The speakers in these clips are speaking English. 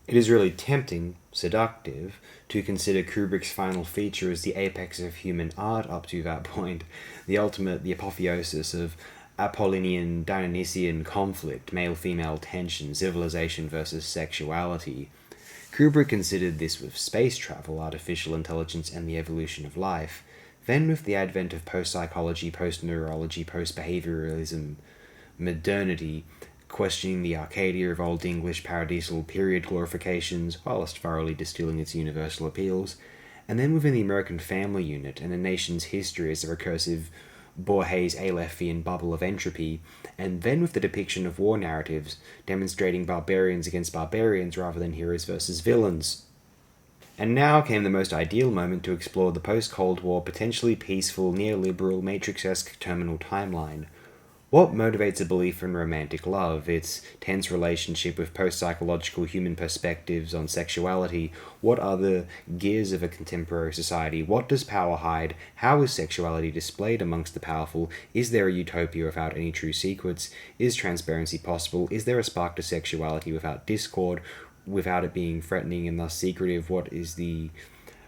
It is really tempting, seductive, to consider Kubrick's final feature as the apex of human art up to that point, the apotheosis of Apollinian Dionysian conflict, male-female tension, civilization versus sexuality. Kubrick considered this with space travel, artificial intelligence, and the evolution of life. Then, with the advent of post-psychology, post-neurology, post-behavioralism, modernity, questioning the Arcadia of Old English paradisal period glorifications, whilst thoroughly distilling its universal appeals, and then within the American family unit and a nation's history as a recursive Borges-Alephian bubble of entropy, and then with the depiction of war narratives demonstrating barbarians against barbarians rather than heroes versus villains. And now came the most ideal moment to explore the post-Cold War, potentially peaceful, neoliberal, Matrix-esque terminal timeline. What motivates a belief in romantic love, its tense relationship with post-psychological human perspectives on sexuality? What are the gears of a contemporary society? What does power hide? How is sexuality displayed amongst the powerful? Is there a utopia without any true secrets? Is transparency possible? Is there a spark to sexuality without discord, without it being threatening and thus secretive? What is the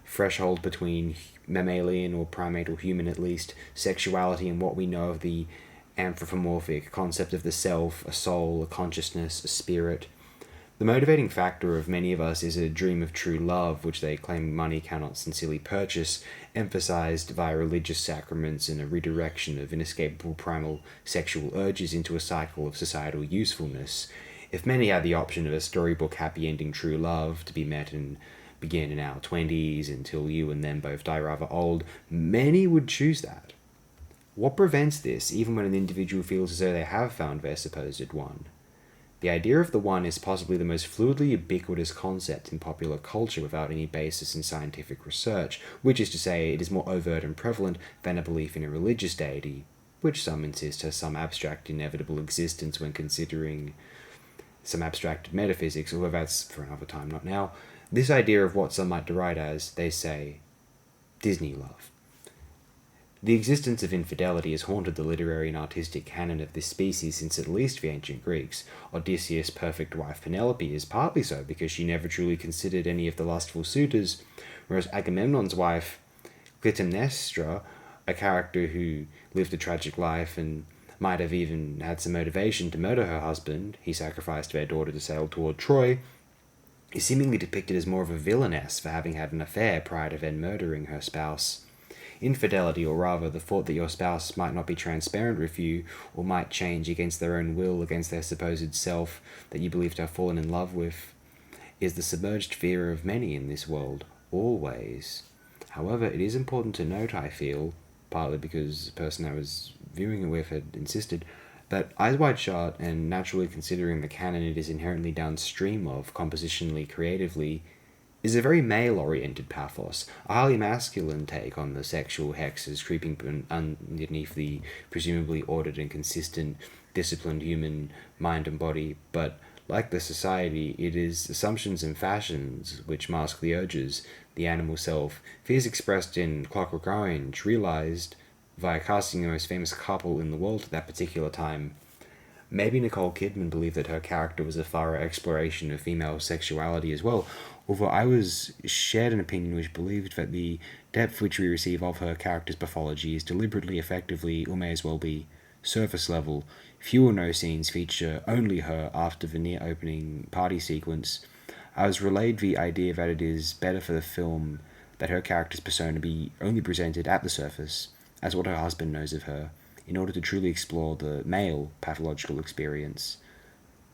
threshold between mammalian or primate or human, at least, sexuality and what we know of the anthropomorphic concept of the self, a soul, a consciousness, a spirit? The motivating factor of many of us is a dream of true love, which they claim money cannot sincerely purchase, emphasized via religious sacraments and a redirection of inescapable primal sexual urges into a cycle of societal usefulness. If many had the option of a storybook happy ending true love to be met and begin in our 20s until you and them both die rather old, many would choose that. What prevents this, even when an individual feels as though they have found their supposed one? The idea of the one is possibly the most fluidly ubiquitous concept in popular culture without any basis in scientific research, which is to say it is more overt and prevalent than a belief in a religious deity, which some insist has some abstract inevitable existence when considering some abstract metaphysics, although that's for another time, not now. This idea of what some might deride as, they say, Disney love. The existence of infidelity has haunted the literary and artistic canon of this species since at least the ancient Greeks. Odysseus' perfect wife Penelope is partly so because she never truly considered any of the lustful suitors, whereas Agamemnon's wife Clytemnestra, a character who lived a tragic life and might have even had some motivation to murder her husband, he sacrificed their daughter to sail toward Troy, is seemingly depicted as more of a villainess for having had an affair prior to then murdering her spouse. Infidelity, or rather the thought that your spouse might not be transparent with you, or might change against their own will, against their supposed self that you believe to have fallen in love with, is the submerged fear of many in this world, always. However, it is important to note, I feel, partly because the person I was viewing it with had insisted, that Eyes Wide Shut, and naturally considering the canon it is inherently downstream of, compositionally, creatively, is a very male-oriented pathos, a highly masculine take on the sexual hexes creeping underneath the presumably ordered and consistent, disciplined human mind and body, but like the society, it is assumptions and fashions which mask the urges, the animal self, fears expressed in Clockwork Orange, realized via casting the most famous couple in the world at that particular time. Maybe Nicole Kidman believed that her character was a thorough exploration of female sexuality as well, although I was shared an opinion which believed that the depth which we receive of her character's pathology is deliberately, effectively, or may as well be, surface level. Few or no scenes feature only her after the near-opening party sequence. I was relayed the idea that it is better for the film that her character's persona be only presented at the surface, as what her husband knows of her, in order to truly explore the male pathological experience,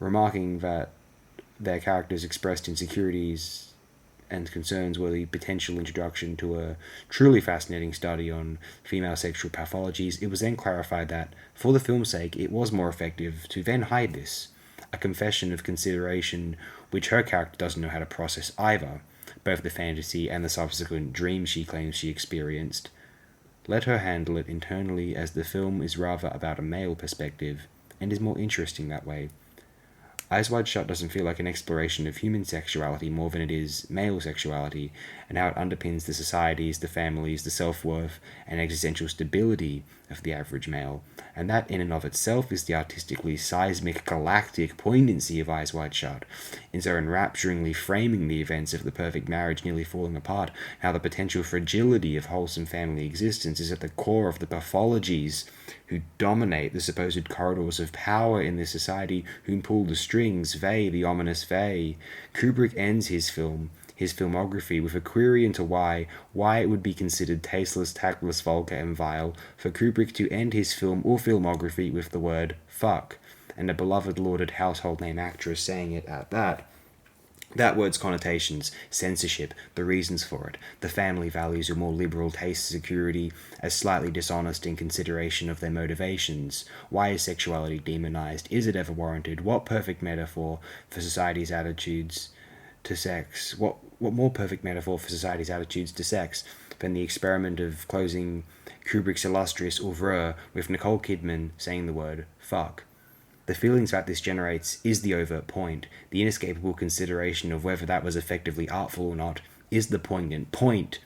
remarking that their characters expressed insecurities and concerns were the potential introduction to a truly fascinating study on female sexual pathologies. It was then clarified that, for the film's sake, it was more effective to then hide this, a confession of consideration which her character doesn't know how to process either, both the fantasy and the subsequent dream she claims she experienced. Let her handle it internally, as the film is rather about a male perspective, and is more interesting that way. Eyes Wide Shut doesn't feel like an exploration of human sexuality more than it is male sexuality, and how it underpins the societies, the families, the self-worth, and existential stability of the average male. And that in and of itself is the artistically seismic, galactic poignancy of Eyes Wide Shut. in so enrapturingly framing the events of the perfect marriage nearly falling apart, how the potential fragility of wholesome family existence is at the core of the pathologies who dominate the supposed corridors of power in this society, whom pull the strings, they, the ominous they. Kubrick ends his filmography with a query into why it would be considered tasteless, tactless, vulgar, and vile for Kubrick to end his film or filmography with the word fuck, and a beloved lauded household name actress saying it at that. That word's connotations, censorship, the reasons for it, the family values of more liberal taste, security, as slightly dishonest in consideration of their motivations. Why is sexuality demonized? Is it ever warranted? What perfect metaphor for society's attitudes to sex? What more perfect metaphor for society's attitudes to sex than the experiment of closing Kubrick's illustrious oeuvre with Nicole Kidman saying the word fuck? The feelings that this generates is the overt point. The inescapable consideration of whether that was effectively artful or not is the poignant point.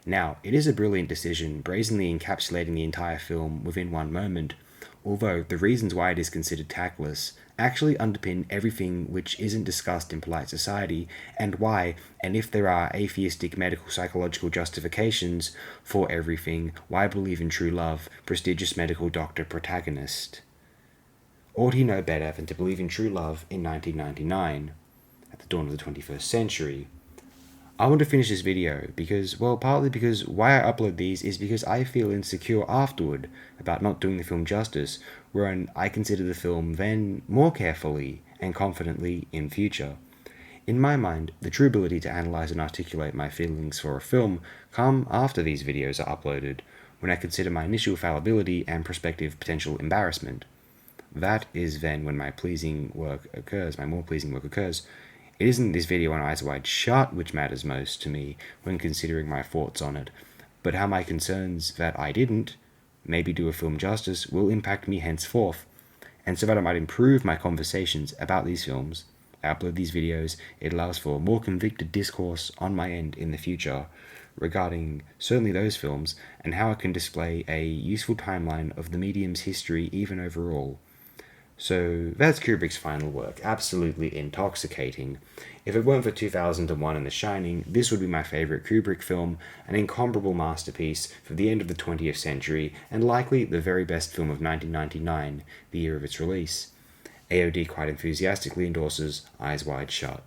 Now, it is a brilliant decision, brazenly encapsulating the entire film within one moment, although the reasons why it is considered tactless actually underpin everything which isn't discussed in polite society, and why, and if there are atheistic medical psychological justifications for everything, why believe in true love, prestigious medical doctor protagonist? Ought he know better than to believe in true love in 1999, at the dawn of the 21st century? I want to finish this video because, well, partly because why I upload these is because I feel insecure afterward about not doing the film justice, wherein I consider the film then more carefully and confidently in future. In my mind, the true ability to analyze and articulate my feelings for a film come after these videos are uploaded, when I consider my initial fallibility and prospective potential embarrassment. That is then when my more pleasing work occurs. It isn't this video on Eyes Wide Shut which matters most to me when considering my thoughts on it, but how my concerns that I didn't, maybe do a film justice, will impact me henceforth. And so that I might improve my conversations about these films, I upload these videos. It allows for more convicted discourse on my end in the future regarding certainly those films, and how I can display a useful timeline of the medium's history even overall. So that's Kubrick's final work, absolutely intoxicating. If it weren't for 2001 and The Shining, this would be my favourite Kubrick film, an incomparable masterpiece for the end of the 20th century, and likely the very best film of 1999, the year of its release. AOD quite enthusiastically endorses Eyes Wide Shut.